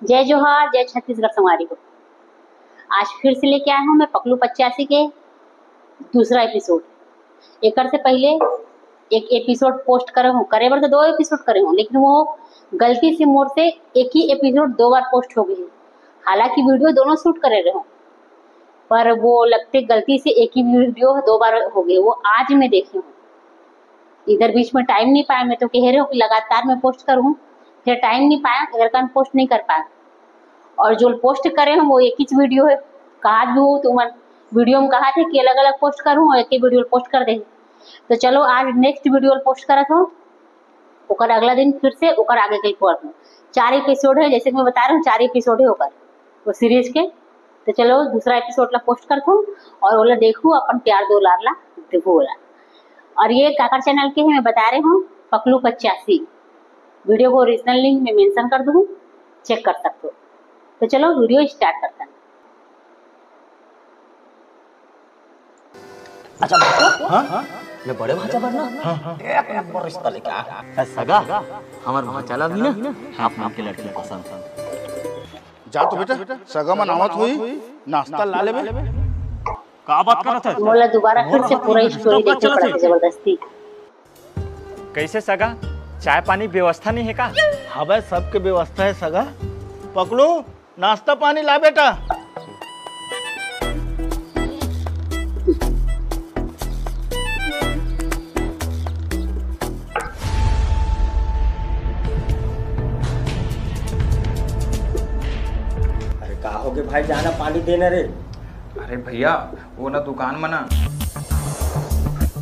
जय जोहार, जय छत्तीसगढ़ संगवारी को। आज फिर से लेके आया हूँ मैं पकलू 85 के दूसरा एपिसोड। एक से पहले एक एपिसोड पोस्ट करे बार तो 2 एपिसोड करे हूँ, लेकिन वो गलती से मोड़ से एक ही एपिसोड 2 बार पोस्ट हो गई। हालांकि वीडियो दोनों शूट करे रहे हूँ, पर वो लगते गलती से एक ही वीडियो 2 बार हो गई। वो आज मैं देखी हूँ, इधर बीच में टाइम नहीं पाया। मैं तो कह रही हूँ कि लगातार मैं पोस्ट करूँ, फिर टाइम नहीं पाया, अगर काम पोस्ट नहीं कर पाया। और जो पोस्ट करे हम वो एक ही वीडियो है। कहा भी हो तो मन वीडियो में कहा थे कि अलग अलग पोस्ट करूँ और एक ही वीडियो पोस्ट कर दे। तो चलो आज नेक्स्ट वीडियो पोस्ट करा था, ओकर अगला दिन फिर से ओकर आगे के पोस्ट 4 एपिसोड है। जैसे मैं बता रहा हूँ 4 एपिसोड है ओकर वो सीरीज के। तो चलो दूसरा एपिसोड ला पोस्ट करता हूँ और ओला देखू अपन प्यार दो लारला देखो बोला। और ये काकर चैनल के है, मैं बता रही हूँ पकलू 85। वीडियो को ओरिजिनल लिंक में मेंशन कर दूँ, चेक कर सकते हो। तो चलो वीडियो स्टार्ट करते हैं। अच्छा हाँ? मैं बड़े भाचा बनना एक नंबर रिश्ता लेके आया सगा हमार भाचाला भी ना आप नाम के लड़की पसंद जा तो बेटा सगा में नामत हुई नाश्ता ला लेबे। का बात करत है बोला दोबारा फिर से पूरा स्टोरी देखनी पड़ा जबरदस्ती। कैसे सगा चाय पानी व्यवस्था नहीं है का? हवे सबके व्यवस्था है सगा। पकड़ो नाश्ता पानी ला बेटा। अरे का हो गए भाई जाना पानी देने रे। अरे भैया वो ना दुकान में ना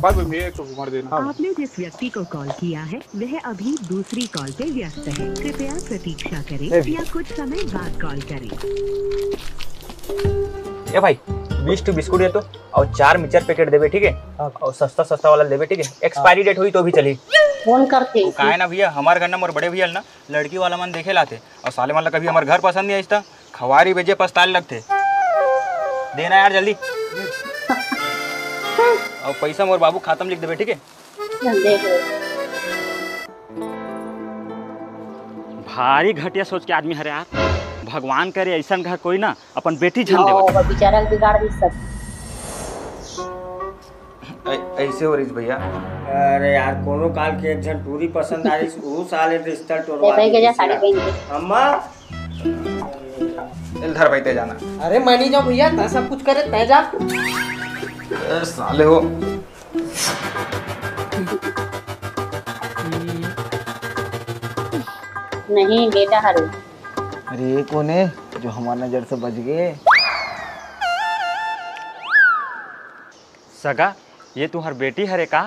आपने जिस व्यक्ति को कॉल किया है वह अभी दूसरी कॉल पे व्यस्त है, कृपया प्रतीक्षा करें या कुछ समय बाद कॉल करें। ए भाई 20 बिस्कुट दे तो और 4 मिक्सचर पैकेट देवे, ठीक है? और सस्ता वाला देवे, ठीक है? एक्सपायरी डेट हुई तो भी चली। फोन करते का है ना भैया, हमारे घर ना मोर बड़े भैया ना लड़की वाला मन देखे लाते और साले वाला कभी हमारे घर पसंद नहीं आइता, खवारी भेजे पछताने लगते। देना यार जल्दी। और पैसा मोर बाबू खातम लिख देवे, ठीक है? भारी घटिया सोच के आदमी हरे यार। भगवान करे ऐसा घर कोई ना अपन बेटी झन देवे। बेचारा बिगाड़ दी सब। ऐसे हो रही भैया। अरे यार कोनो काल के एक जन टूरी पसंद आ रही वो साले रिश्ता टोरवा भाई के जा साड़ी पहन के। अम्मा इधर भाई ते जाना। अरे मैं नहीं जाऊँ भैया, तै सब कुछ करे तै जा। साले हो नहीं बेटा हरे। अरे कौन है जो हमारी नजर से बच गए? सगा ये तुम्हार बेटी हरे का?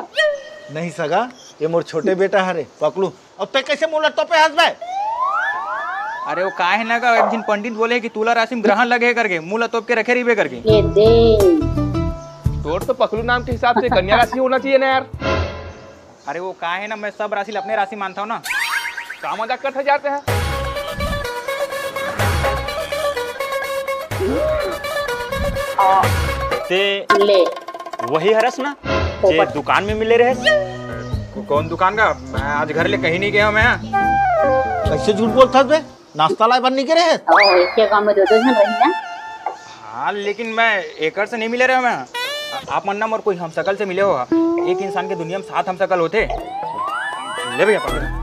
नहीं सगा ये मोर छोटे बेटा हरे पकड़ू। और ते कैसे मुंह तो पे हंस बे? अरे वो काहे ना का एक दिन पंडित बोले कि तुला राशि में ग्रहण लगे करके मुंह तोप के रखे रिबे करके। ये दे तोर तो पकलू नाम के हिसाब से कन्या राशि होना चाहिए ना यार। अरे वो काहे ना, मैं सब राशि अपने राशि मानता हूँ ना। का मजाक करते जाते हैं। ते ले वही हरस ना जे दुकान में मिले रहे। कौन दुकान का? मैं आज घर ले कहीं नहीं गया मैं। कैसे झूठ बोलता बे? नाश्ता लाए बनने के रहे। क्या काम में 2 जन रही ना। हाँ लेकिन मैं एकड़ से नहीं मिले रहे मैं। आप मन्ना और कोई हम शकल से मिले हो? एक इंसान के दुनिया में 7 हम शकल होते। ले भैया पकड़।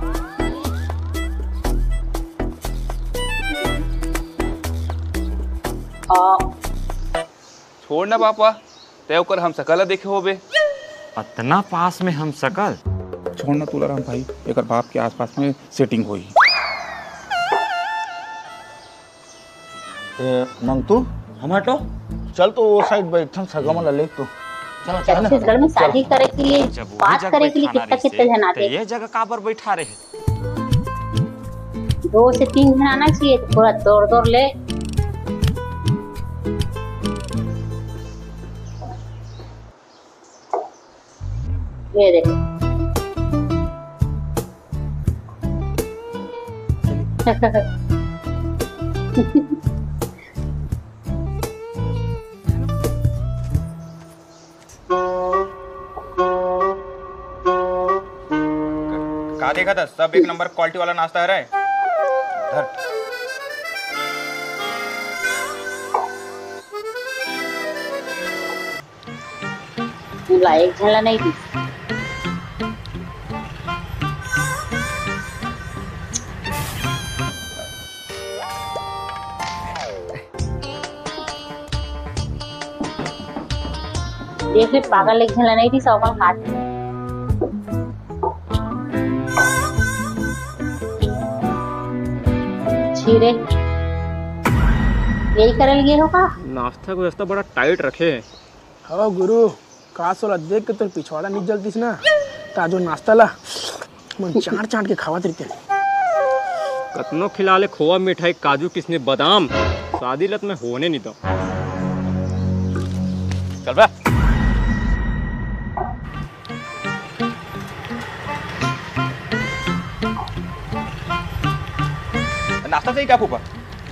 छोड़ ना पापा तय कर हम सकल देखे हो बे। इतना पास में हम शकल। छोड़ ना तुलाराम भाई, एक बाप के आसपास में सेटिंग हुई। मंगतू हमार तो चल तो वो साइड बैठन सगा में ले तो। छत्तीसगढ़ में शादी करे के लिए बात करे के लिए कितने जन आते? ये जगह कहाँ पर बैठा रहे? 2 से 3 जन आना चाहिए, तो पूरा दौड़ ले। ये देख कहा देखा था, सब एक नंबर क्वालिटी वाला नाश्ता है। धर तू लायक झेला नहीं थी। देख ले पागल लेके झेला नहीं थी सौकल खाट छीरे यही करल गए हो का? नाश्ता को व्यवस्था बड़ा टाइट रखे। हाँ गुरु का सोला देख के तो पिछवाड़ा नहीं जलतीस ना ताजो नाश्ता ला मन चाट चाट के खावत रहते। कतनो खिला ले खोआ मिठाई काजू किसने बादाम शादी लत में होने नहीं दो। चल बे। नाश्ता सही क्या फूफा?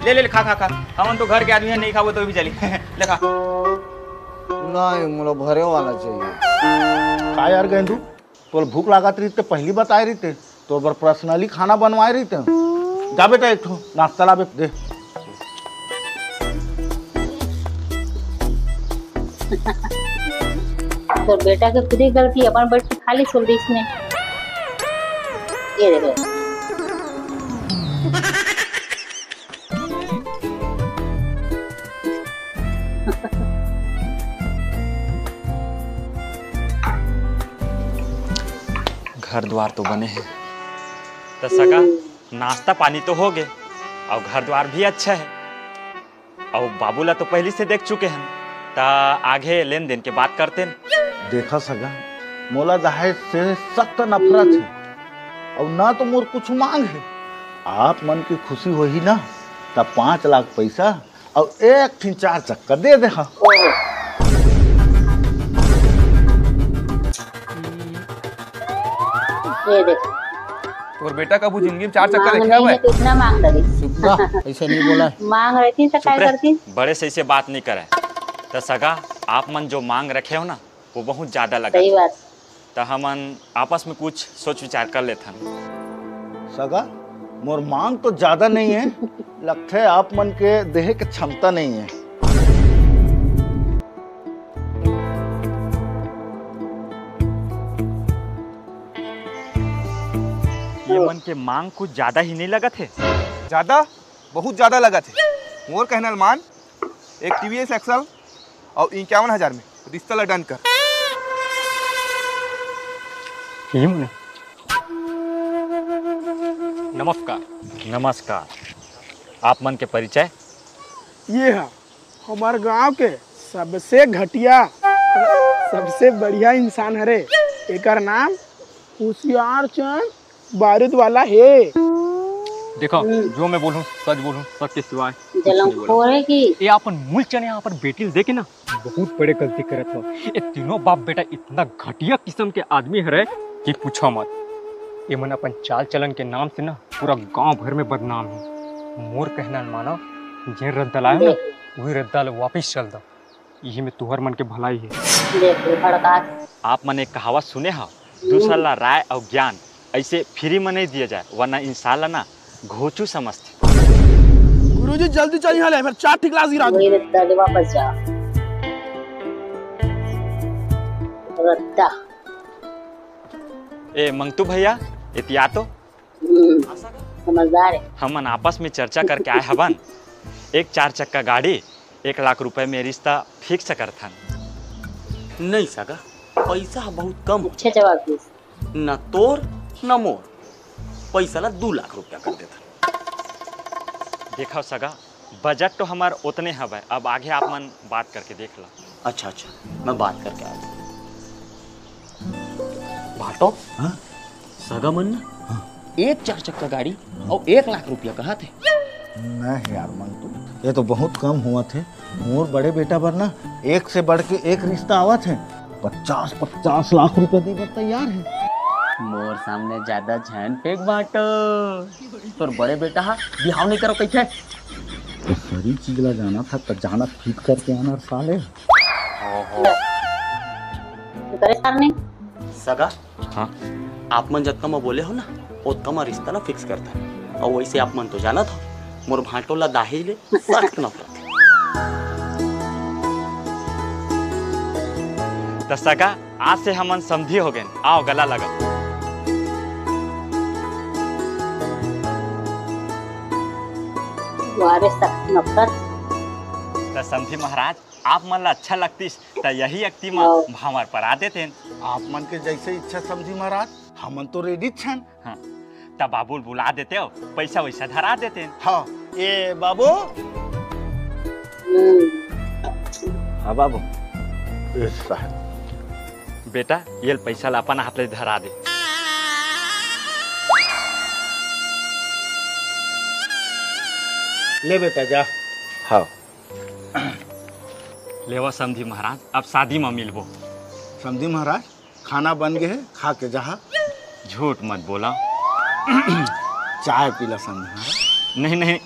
ले ले खा खा खा। हम तो घर के आदमी हैं, नहीं खाओ तो भी चली। ले खा। नहीं मुझे भरे वाला चाहिए। का यार गेंदू तो भूख लागत रही तो पहली बताए रही थे तो बर पर्सनली खाना बनवाए रही थे। जा बेटा एक ठो नाश्ता ला दे। तो बेटा के खुद ही गलती अपन बैठ के खाली छोड़ दी इसने। ये देख ले घर द्वार तो बने हैं तो सका नाश्ता पानी तो हो गए और घर द्वार भी अच्छा है और बाबूला तो पहले से देख चुके हैं ता आगे लेन देन के बात करते हैं। देखा सगा मोला दहेज से सख्त नफरत है और ना तो मोर कुछ मांग है। आप मन की खुशी हो ही ना तब 5 लाख पैसा और 1-4 चक्कर दे दे। हाँ ये देख और बेटा कब जिंदगी में 4 चक्कर मांग देखा नहीं हुआ है है? तो इतना मांग रही ऐसे नहीं बोला है। मांग रही थी तो क्या करती? बड़े सही से बात नहीं करे तो सगा आप मन जो मांग रखे हो ना वो बहुत ज्यादा लगा सही बात। तो हमन आपस में कुछ सोच विचार कर लेते हैं। सगा मोर मांग तो ज्यादा नहीं है लगता है आप मन के देह के क्षमता नहीं है। ये मन के मांग कुछ ज्यादा ही नहीं लगा थे। ज्यादा बहुत ज्यादा लगा थे। मोर कहना मान एक टीवीएस एक्सल और 51,000 में रिश्ता ला डन कर। नमस्कार। नमस्कार। आप मन के परिचय? ये है हमारे गांव के सबसे घटिया सबसे बढ़िया इंसान हरे। एकर नाम होशियार चंद बारूद वाला है। देखो जो मैं बोलूं सच बोलूं सच के सिवाय जलम खोरे की ये अपन मूल चने यहाँ पर बेटी देखे ना बहुत बड़े गलती करे थे। ये तीनों बाप बेटा इतना घटिया किस्म के आदमी है कि पूछो मत। ये मन अपन चाल चलन के नाम से ना पूरा गांव भर में बदनाम है। मोर कहना मानो जे रद्दा लाए ना वही रद्दा वापिस चल दो। यही में तुहर मन के भलाई है। देख ले भड़का। आप मन एक कहावत सुने हो दूसरा ला राय और ज्ञान ऐसे फ्री में नहीं दिया जाए वरना इंसान ला ना घोचू समझते। गुरुजी जल्दी चाहिए हाले फिर 4 ठीक क्लास गिरा दो। वही रद्दा ले वापस जा। रद्दा ए मंगतू भैया इतिया तो समझदार है। हमन आपस में चर्चा करके आए हवन एक 4 चक्का गाड़ी 1 लाख रुपए में रिश्ता फिक्स करथन। नहीं सगा पैसा बहुत कम अच्छे जवाब दी। न तोर न मोर पैसा ला 2 लाख रुपया कर देता। देखो सगा बजट तो हमार उतने हवे अब आगे आप मन बात करके देख ला। अच्छा मैं बात करके आता हूँ। बाटो हाँ? सगा मन ना 1 4 चक्का गाड़ी और 1 लाख रुपया कहा थे। नहीं यार मंटू ये तो बहुत कम हुआ थे। मोर बड़े बेटा पर ना एक से बढ़ के एक रिश्ता आवा थे 50 लाख रुपए देकर तैयार है। मोर सामने ज्यादा झन फेंक बाटो। तोर बड़े बेटा हा बिहाव नहीं करो कैसे? तो सारी चीज ला जाना था तो जाना ठीक करके आना साले। तो करे सामने सगा हाँ आप मन जब कम बोले हो ना उतना में रिश्ता ना फिक्स करता है और वैसे आप मन तो जाना था मोर भाटो ला दाही ले सख्त नफरत। तो सगा आज से हमन समझी हो गए। आओ गला लगा। वारे सख्त नफरत। तो समझी महाराज आप मन ला अच्छा लगतीस तो यही अक्ति में भावर पर आ देते। आप मन के जैसे इच्छा समझी महाराज, हमन तो रेडी छन। हाँ तब बाबू बुला देते हो, पैसा वैसा धरा देते। हाँ ये बाबू। हाँ बाबू। बेटा ये पैसा ला अपन हाथ ले धरा दे। ले बेटा जा। हाँ लेवा समझी महाराज अब शादी में मिलबो। समझी महाराज खाना बन गए, खा के जहा। झूठ मत बोला। चाय पीला समझी महाराज। नहीं नहीं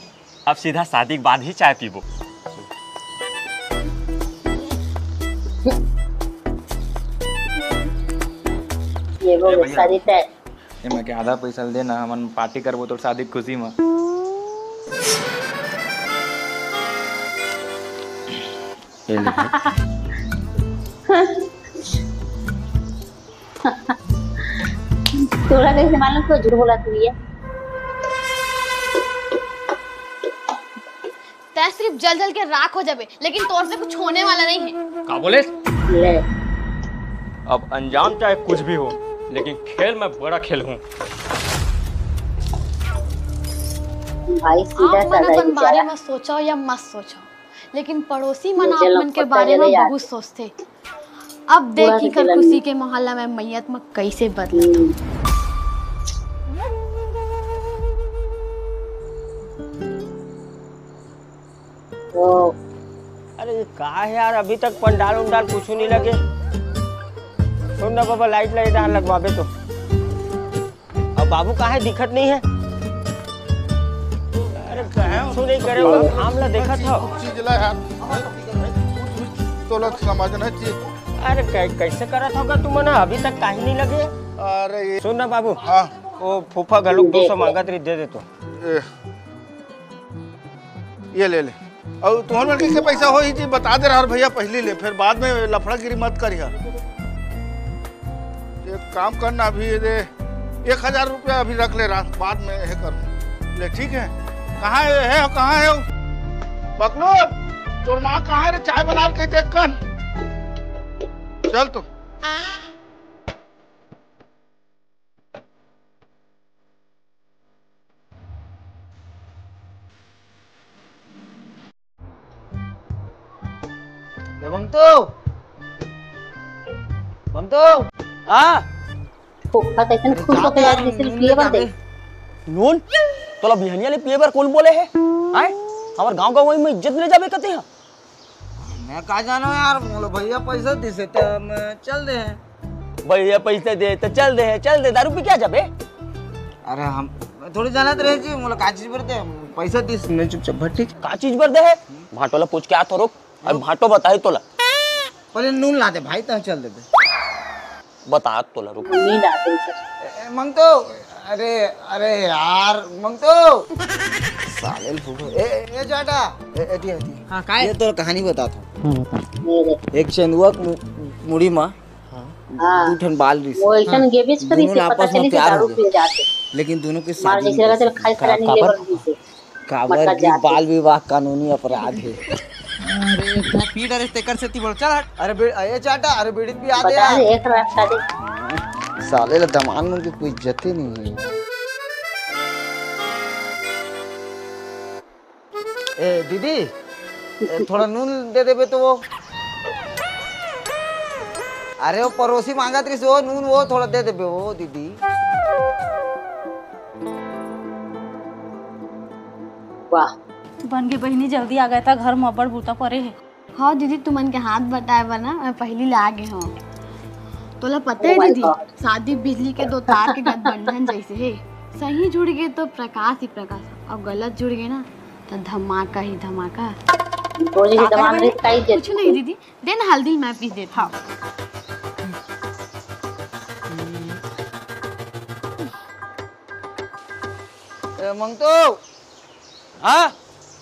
अब सीधा शादी के बाद ही चाय पीबो। ये वो शादी तय। ये मैं के आधा पैसा देना, हमन पार्टी करबो तो शादी की खुशी में। ये ले तोरा कैसे मालूम तो झूठ बोला तू ये? तै सिर्फ जल जल के राख हो जाबे, लेकिन तोर से कुछ होने वाला नहीं है। का बोले? ले अब अंजाम चाहे कुछ भी हो, लेकिन खेल में बड़ा खेल हूँ। भाई सीधा आप मन साधा अपन बारे बेचारा। में सोचो या मत सोचो, लेकिन पड़ोसी मन आप मुझे मन के लोग बारे पता में लगे बहुत सोचते। अब देखी कर चलन। खुशी के मोहल्ला में मैयत में कैसे बदल। तो अरे कहा है यार, अभी तक पंडाल उंडाल कुछ नहीं लगे। सुन ना बाबा, लाइट लाइट लगवाबे तो। अब बाबू कहा है, दिखत नहीं है। अरे कहा सुन नहीं करे, वो मामला देखा था। चीज ला यार, तो लोग समझना चाहिए। अरे कैसे करत होगा तुम ना, अभी तक कहीं नहीं लगे। अरे सुन ना बाबू, हाँ वो फूफा गलुक 200 मांगत रही, दे दे तो। ये ले ले। और तुम्हारे मन के पैसा हो ही जी बता दे रहा भैया, पहले ले, फिर बाद में लफड़ागिरी मत करिए। एक काम करना, अभी दे 1000 रुपया अभी रख ले रहा, बाद में है कर ले। ठीक है? कहाँ है कहाँ है बकलो? तोर माँ कहाँ है रे? चाय बना के देख कर। चल तो। हाँ फूफा कैसे खुश होके जाए जैसे पिए बर दे। नून तोला बिहनिया ले पिए बार कौन बोले है? आए हमार गांव गवाई में इज्जत ले जाबे कते हैं। मैं कहा जानो यार, बोलो भैया पैसा दिसे तो हम चल दे हैं। भैया पैसे दे तो चल दे, दारू पी क्या जाबे? अरे हम थोड़ी जानत रहे जी, बोलो का चीज बरते पैसा दिस ने चुपचाप भट्टी। का चीज बर दे है? भाटोला पूछ के आ तो रुक, और भाटो बताई तोला। पहले नून ला दे भाई, तो चल दे बता तोला रुक। नींद आती है। मंगतो। अरे अरे यार मंगतो साले फूफो। ए जाटा एटी हां काय ये तो कहानी बताता हूं। मेरे एक चंदुआ मुड़ी मां हां दू ठन बाल रिस वो ऐसन गेबिस करी से पता आपस में चली से प्यार हो दारू गए। पी जाते। लेकिन दोनों के मार शादी जैसे लगा चल खाई खरानी लेबर दी से। काबर मतलब की जाते। बाल विवाह कानूनी अपराध है। अरे पीटर इस तेकर से ती बोल चल हट। अरे ए चाटा, अरे बेड़ी भी आ दे बता यार। दे एक रास्ता दे। साले ला दमान में की कोई इज्जत ही नहीं है। ए दीदी थोड़ा नून दे देबे तो वो। अरे वो पड़ोसी मांगा थी वो नून, वो थोड़ा दे देबे वो दीदी। वाह बन के बहनी जल्दी आ गया था, घर में बड़ बूता पड़े है। हाँ दीदी, तुमन के हाथ बटाए बना, मैं पहली ला गए हूँ। तोला पता है Oh my दीदी, God. शादी बिजली के दो तार के गठबंधन जैसे है। सही जुड़ गए तो प्रकाश ही प्रकाश, और गलत जुड़ गए ना तो धमाका ही धमाका। रोजी के दमान रे काई जे। कुछ नहीं दीदी, देना हल्दी मैं पीस देता हूँ। मंगतो। हाँ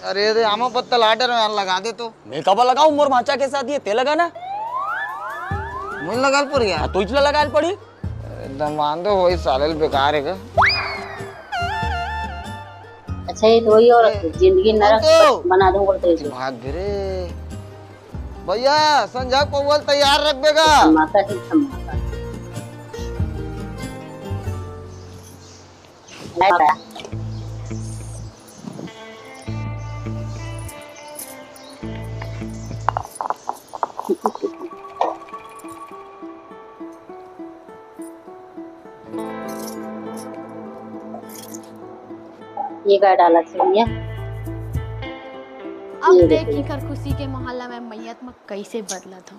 अरे रे आमा पत्ता लाटर में लगा दे तो। मैं कब लगाऊं? मोर भाचा के साथ ये ते लगा ना। मुझे लगाल पड़ गया तो इचला लगाल पड़ी दमान तो वही साले बेकार है का अच्छा ये तो वही और जिंदगी नरक बना दूं बोलते हैं भाग रे भैया संजा पौवल तैयार रख देगा धमाका ही धमाका। ये क्या डाला था भैया? अब देखी कर खुशी के मोहल्ला में मैयत में कैसे बदला था।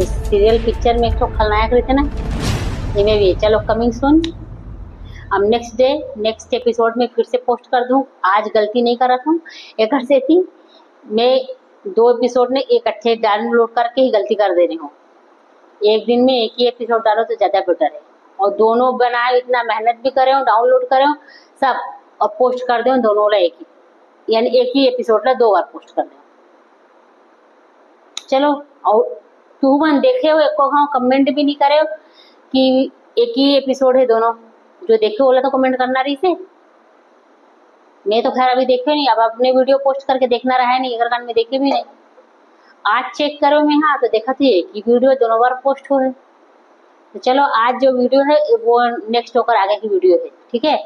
सीरियल पिक्चर में एक तो खलनायक रहते ना, ये में भी चलो कमिंग सून। अब नेक्स्ट डे नेक्स्ट एपिसोड में फिर से पोस्ट कर दूं। आज गलती नहीं कर रहा था, एक से थी मैं 2 एपिसोड ने इकट्ठे डाउनलोड करके ही गलती कर दे रही हूँ। एक दिन में एक ही एपिसोड डालो तो ज्यादा बेटर है। और दोनों बनाए, इतना मेहनत भी करे हूँ, डाउनलोड करे हूँ सब, और पोस्ट कर दे दोनों वाला एक ही, यानी एक ही एपिसोड ला 2 बार पोस्ट कर दे। चलो और तू मन देखे हो एक को कमेंट भी नहीं करे हो कि एक ही एपिसोड है दोनों, जो देखे बोला तो कमेंट करना रही से। मैं तो खैर अभी देखे नहीं, अब अपने वीडियो पोस्ट करके देखना रहा है नहीं, अगर में देखे भी नहीं। आज चेक करो मैं, हाँ तो देखा थी एक ही वीडियो 2 बार पोस्ट हो है। तो चलो आज जो वीडियो है वो नेक्स्ट होकर आगे की वीडियो है, ठीक है।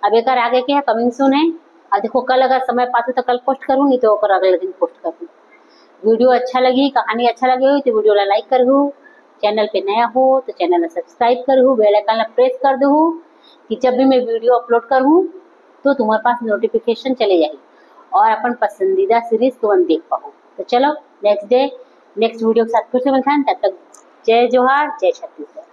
अब एक आगे के है कमिंग सून है। अब देखो कल अगर समय पाते तो कल पोस्ट करूँ, नहीं तो होकर अगले दिन पोस्ट करूँ। वीडियो अच्छा लगी, कहानी अच्छा लगी हो तो वीडियो लाइक कर दो, चैनल पे नया हो तो चैनल सब्सक्राइब कर दो, बेल आइकन प्रेस कर दो कि जब भी मैं वीडियो अपलोड करूँ तो तुम्हारे पास नोटिफिकेशन चले जाएगी और अपन पसंदीदा सीरीज तुरंत देख पाओ। तो चलो नेक्स्ट डे नेक्स्ट वीडियो के साथ फिर से मिलते हैं, तब तक जय जोहार, जय छत्तीसगढ़।